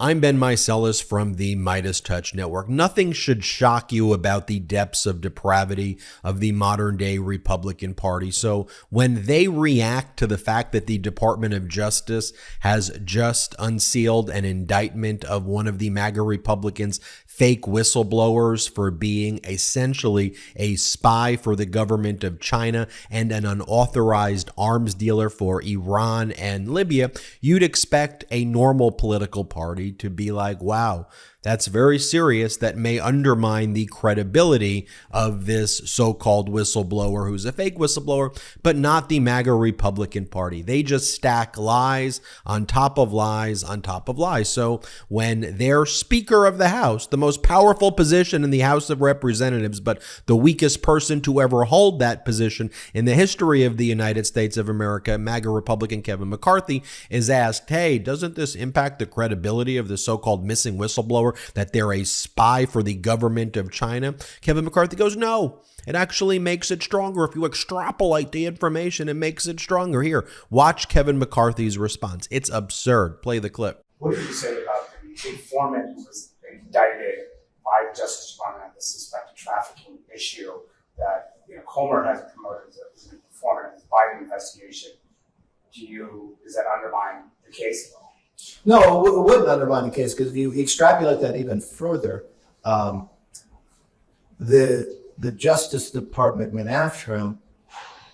I'm Ben Meiselas from the MeidasTouch network. Nothing should shock you about the depths of depravity of the modern-day Republican Party. So when they react to the fact that the Department of Justice has just unsealed an indictment of one of the MAGA Republicans' fake whistleblowers for being essentially a spy for the government of China and an unauthorized arms dealer for Iran and Libya, you'd expect a normal political party to be like, wow, that's very serious. That may undermine the credibility of this so-called whistleblower who's a fake whistleblower, but not the MAGA Republican Party. They just stack lies on top of lies on top of lies. So when their Speaker of the House, the most powerful position in the House of Representatives, but the weakest person to ever hold that position in the history of the United States of America, MAGA Republican Kevin McCarthy, is asked, hey, doesn't this impact the credibility of the so-called missing whistleblower, that they're a spy for the government of China? Kevin McCarthy goes, no, it actually makes it stronger. If you extrapolate the information, it makes it stronger. Here, watch Kevin McCarthy's response. It's absurd. Play the clip. What did you say about the informant who was indicted by the Justice Department on the suspected trafficking issue that Comer has promoted as an informant in the Biden investigation? Does that undermine the case at all? No, it wouldn't undermine the case, because if you extrapolate that even further, the Justice Department went after him.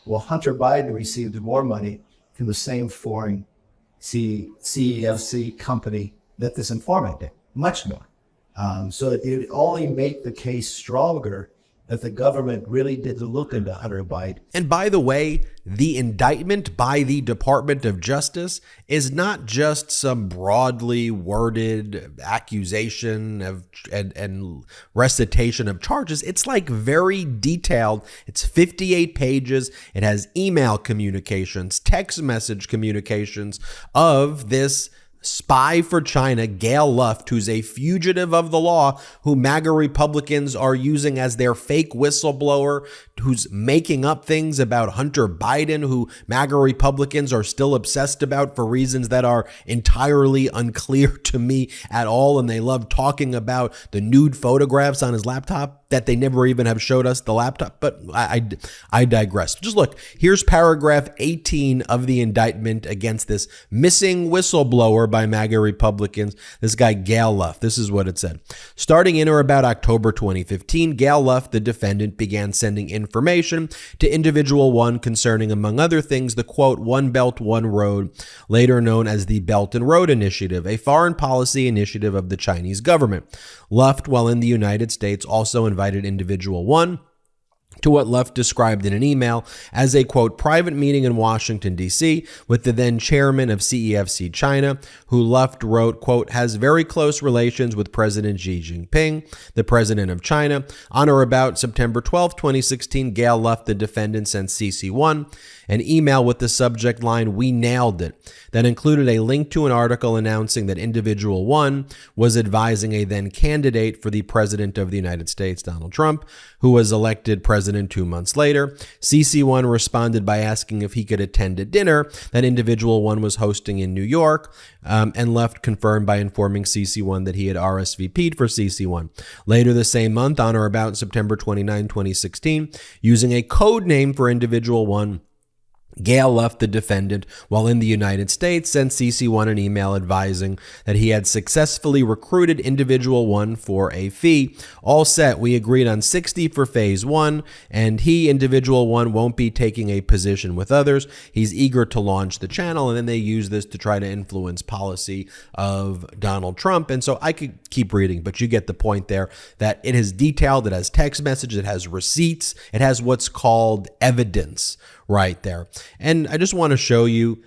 Well, Hunter Biden received more money from the same foreign CEFC company that this informant did, much more. So it would only make the case stronger that the government really did look into Hunter Biden. And by the way, the indictment by the Department of Justice is not just some broadly worded accusation of and recitation of charges. It's like very detailed. It's 58 pages. It has email communications, text message communications of this spy for China, Gail Luft, who's a fugitive of the law, who MAGA Republicans are using as their fake whistleblower, who's making up things about Hunter Biden, who MAGA Republicans are still obsessed about for reasons that are entirely unclear to me at all. And they love talking about the nude photographs on his laptop that they never even have showed us the laptop. But I digress. Just look, here's paragraph 18 of the indictment against this missing whistleblower by MAGA Republicans, this guy Gail Luft. This is what it said. Starting in or about October 2015, Gail Luft, the defendant, began sending information to Individual One concerning, among other things, the quote, One Belt, One Road, later known as the Belt and Road Initiative, a foreign policy initiative of the Chinese government. Luft, while in the United States, also invited Individual One to what Luft described in an email as a, quote, private meeting in Washington, D.C. with the then chairman of CEFC China, who Luft wrote, quote, has very close relations with President Xi Jinping, the president of China. On or about September 12, 2016, Gail Luft, the defendant, sent CC1 an email with the subject line, "We nailed it," that included a link to an article announcing that Individual One was advising a then candidate for the president of the United States, Donald Trump, who was elected president 2 months later. CC1 responded by asking if he could attend a dinner that Individual One was hosting in New York, and Luft confirmed by informing CC1 that he had RSVP'd for CC1. Later the same month, on or about September 29, 2016, using a code name for Individual One, Gail Luft, the defendant, while in the United States, sent CC1 an email advising that he had successfully recruited Individual One for a fee. All set, we agreed on $60 for phase 1, and he, Individual One, won't be taking a position with others. He's eager to launch the channel, and then they use this to try to influence policy of Donald Trump. And so I could keep reading, but you get the point there, that it is detailed, it has text messages, it has receipts, it has what's called evidence right there. And I just want to show you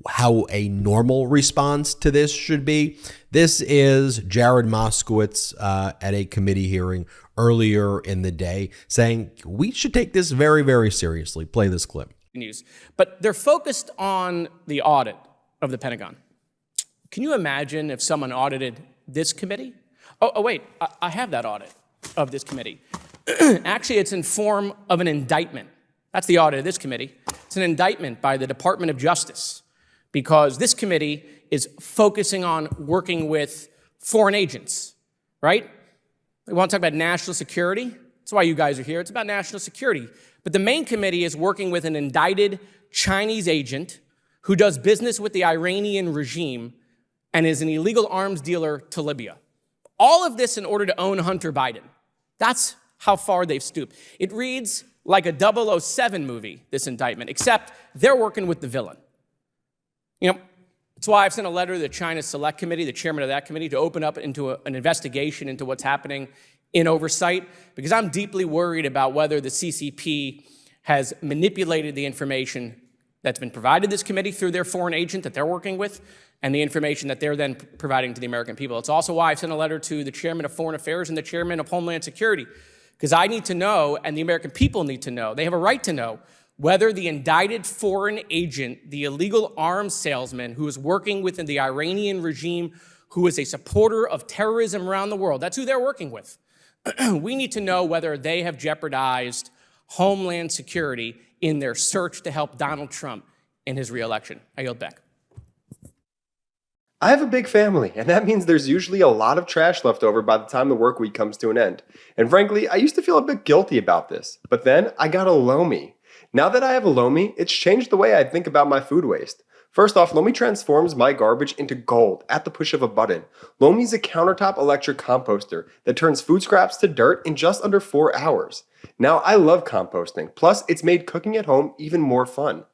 how a normal response to this should be. This is Jared Moskowitz at a committee hearing earlier in the day saying we should take this very, very seriously. Play this clip. But they're focused on the audit of the Pentagon. Can you imagine if someone audited this committee? Oh wait, I have that audit of this committee. Actually, it's in form of an indictment. That's the audit of this committee. It's an indictment by the Department of Justice because this committee is focusing on working with foreign agents, right? We want to talk about national security. That's why you guys are here. It's about national security. But the main committee is working with an indicted Chinese agent who does business with the Iranian regime and is an illegal arms dealer to Libya. All of this in order to own Hunter Biden. That's how far they've stooped. It reads like a 007 movie, this indictment, except they're working with the villain. You know, that's why I've sent a letter to the China Select Committee, the chairman of that committee, to open up into an investigation into what's happening in oversight, because I'm deeply worried about whether the CCP has manipulated the information that's been provided to this committee through their foreign agent that they're working with, and the information that they're then providing to the American people. It's also why I've sent a letter to the chairman of Foreign Affairs and the chairman of Homeland Security, because I need to know, and the American people need to know, they have a right to know, whether the indicted foreign agent, the illegal arms salesman who is working within the Iranian regime, who is a supporter of terrorism around the world, that's who they're working with. We need to know whether they have jeopardized Homeland Security in their search to help Donald Trump in his reelection. I yield back. I have a big family, and that means there's usually a lot of trash left over by the time the work week comes to an end. And frankly, I used to feel a bit guilty about this, but then I got a Lomi. Now that I have a Lomi, it's changed the way I think about my food waste. First off, Lomi transforms my garbage into gold at the push of a button. Lomi's a countertop electric composter that turns food scraps to dirt in just under 4 hours. Now, I love composting, plus it's made cooking at home even more fun.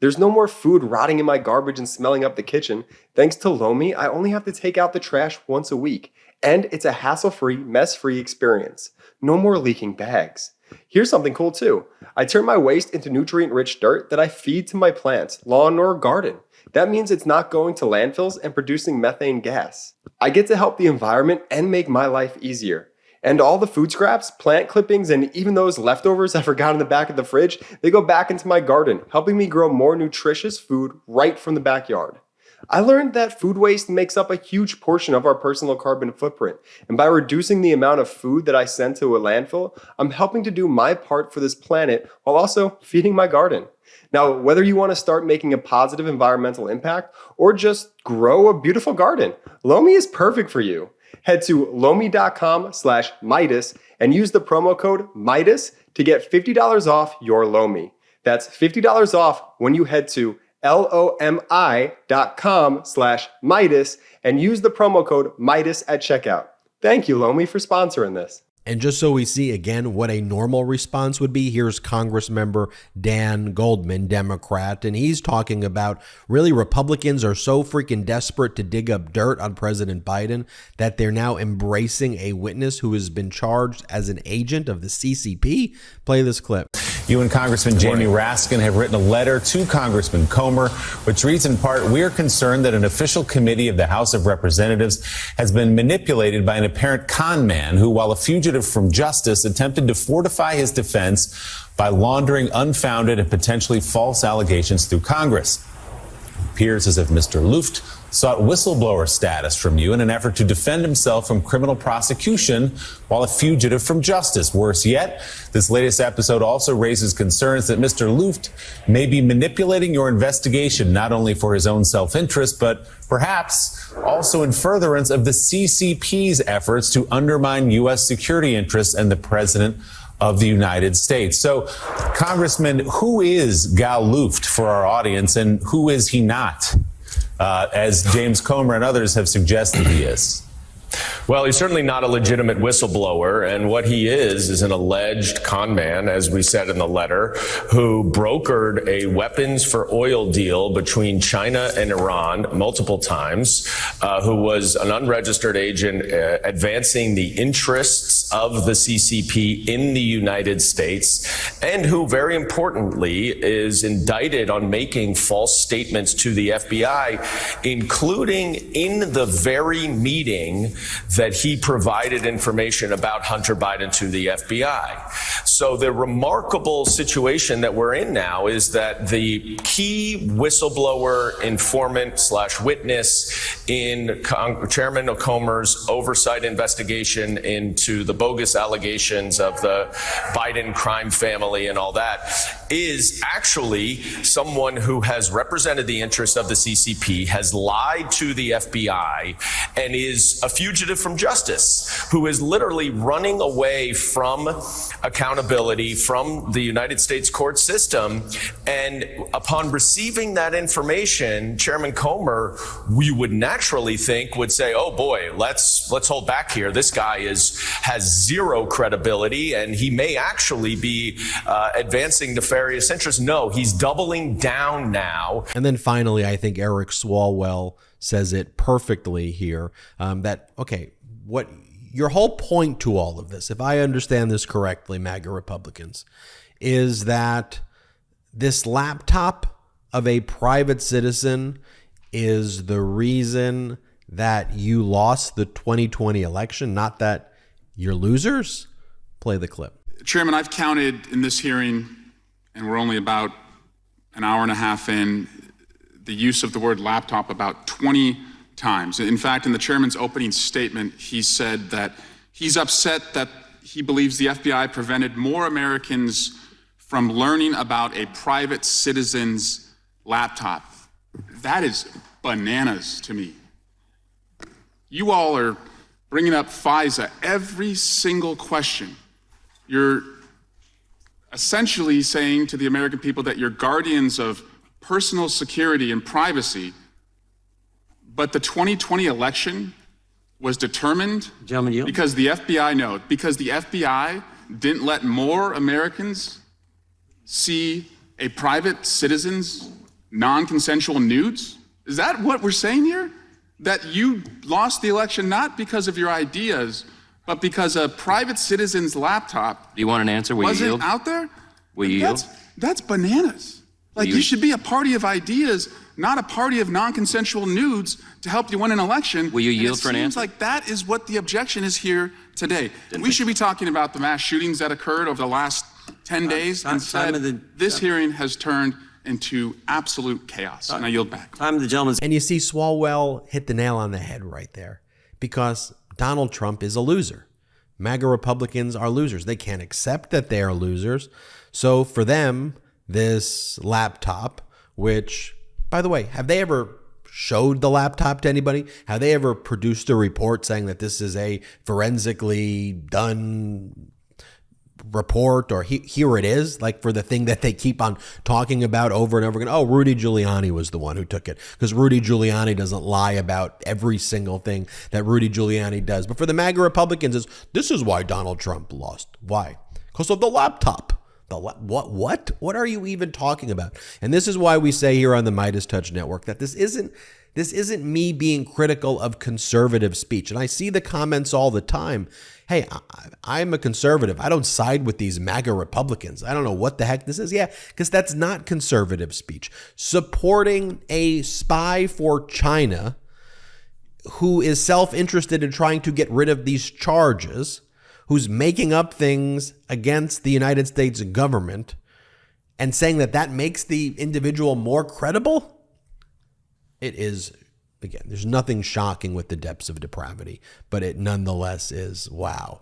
There's no more food rotting in my garbage and smelling up the kitchen. Thanks to Lomi, I only have to take out the trash once a week, and it's a hassle-free, mess-free experience. No more leaking bags. Here's something cool too. I turn my waste into nutrient-rich dirt that I feed to my plants, lawn, or garden. That means it's not going to landfills and producing methane gas. I get to help the environment and make my life easier. And all the food scraps, plant clippings, and even those leftovers I forgot in the back of the fridge, they go back into my garden, helping me grow more nutritious food right from the backyard. I learned that food waste makes up a huge portion of our personal carbon footprint, and by reducing the amount of food that I send to a landfill, I'm helping to do my part for this planet while also feeding my garden. Now, whether you want to start making a positive environmental impact or just grow a beautiful garden, Lomi is perfect for you. Head to lomi.com/Meidas and use the promo code Meidas to get $50 off your Lomi. That's $50 off when you head to lomi.com/Meidas and use the promo code Meidas at checkout. Thank you, Lomi, for sponsoring this. And just so we see again what a normal response would be, here's Congressmember Dan Goldman, Democrat, and he's talking about really Republicans are so freaking desperate to dig up dirt on President Biden that they're now embracing a witness who has been charged as an agent of the CCP. Play this clip. You and Congressman Jamie Raskin have written a letter to Congressman Comer, which reads in part, "We are concerned that an official committee of the House of Representatives has been manipulated by an apparent con man who, while a fugitive from justice, attempted to fortify his defense by laundering unfounded and potentially false allegations through Congress. It appears as if Mr. Luft sought whistleblower status from you in an effort to defend himself from criminal prosecution while a fugitive from justice. Worse yet, this latest episode also raises concerns that Mr. Luft may be manipulating your investigation not only for his own self-interest, but perhaps also in furtherance of the CCP's efforts to undermine U.S. security interests and the President of the United States." So, Congressman, who is Gal Luft for our audience, and who is he not? As James Comer and others have suggested he is. Well, he's certainly not a legitimate whistleblower, and what he is an alleged con man, as we said in the letter, who brokered a weapons for oil deal between China and Iran multiple times, who was an unregistered agent advancing the interests of the CCP in the United States, and who, very importantly, is indicted on making false statements to the FBI, including in the very meeting that he provided information about Hunter Biden to the FBI. So the remarkable situation that we're in now is that the key whistleblower, informant / witness in Chairman Comer's oversight investigation into the bogus allegations of the Biden crime family and all that is actually someone who has represented the interests of the CCP, has lied to the FBI, and is a fugitive from justice, who is literally running away from accountability from the United States court system. And upon receiving that information, Chairman Comer, we would naturally think, would say, oh boy, let's hold back here. This guy has zero credibility, and he may actually be advancing nefarious interests. No, he's doubling down now. And then finally, I think Eric Swalwell says it perfectly here, that, okay, what your whole point to all of this, if I understand this correctly, MAGA Republicans, is that this laptop of a private citizen is the reason that you lost the 2020 election, not that you're losers? Play the clip. Chairman, I've counted in this hearing, and we're only about an hour and a half in, the use of the word laptop about 20 times. In fact, in the chairman's opening statement, he said that he's upset that he believes the FBI prevented more Americans from learning about a private citizen's laptop. That is bananas to me. You all are bringing up FISA every single question. You're essentially saying to the American people that you're guardians of personal security and privacy, but the 2020 election was determined because the FBI didn't let more Americans see a private citizen's non-consensual nudes? Is that what we're saying here? That you lost the election not because of your ideas, but because a private citizen's laptop Do you want an answer? Will you wasn't yield? out there? Will you yield? That's bananas. Like, you should be a party of ideas, not a party of non-consensual nudes to help you win an election. Will you And yield for an It seems answer? like that is what the objection is here today. We should be talking about the mass shootings that occurred over the last 10 days. Instead, this hearing has turned into absolute chaos. And I yield back. Time of the gentleman's. And you see Swalwell hit the nail on the head right there, because Donald Trump is a loser. MAGA Republicans are losers. They can't accept that they are losers. So for them, this laptop, which, by the way, have they ever showed the laptop to anybody? Have they ever produced a report saying that this is a forensically done report, or here it is, like for the thing that they keep on talking about over and over again? Oh, Rudy Giuliani was the one who took it, because Rudy Giuliani doesn't lie about every single thing that Rudy Giuliani does. But for the MAGA Republicans, this is why Donald Trump lost. Why? Because of the laptop. What are you even talking about? And this is why we say here on the MeidasTouch Network that this isn't me being critical of conservative speech. And I see the comments all the time. Hey, I'm a conservative. I don't side with these MAGA Republicans. I don't know what the heck this is. Yeah, because that's not conservative speech. Supporting a spy for China who is self-interested in trying to get rid of these charges, who's making up things against the United States government, and saying that that makes the individual more credible? It is, again, there's nothing shocking with the depths of depravity, but it nonetheless is, wow.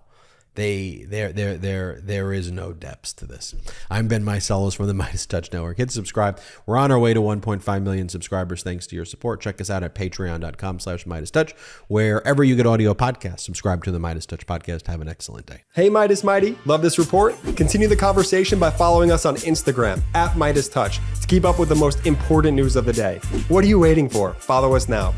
There is no depths to this. I'm Ben Meiselas from the MeidasTouch Network. Hit subscribe. We're on our way to 1.5 million subscribers thanks to your support. Check us out at patreon.com/MeidasTouch. Wherever you get audio podcasts, subscribe to the MeidasTouch podcast. Have an excellent day. Hey, Midas Mighty, love this report? Continue the conversation by following us on Instagram at MeidasTouch to keep up with the most important news of the day. What are you waiting for? Follow us now.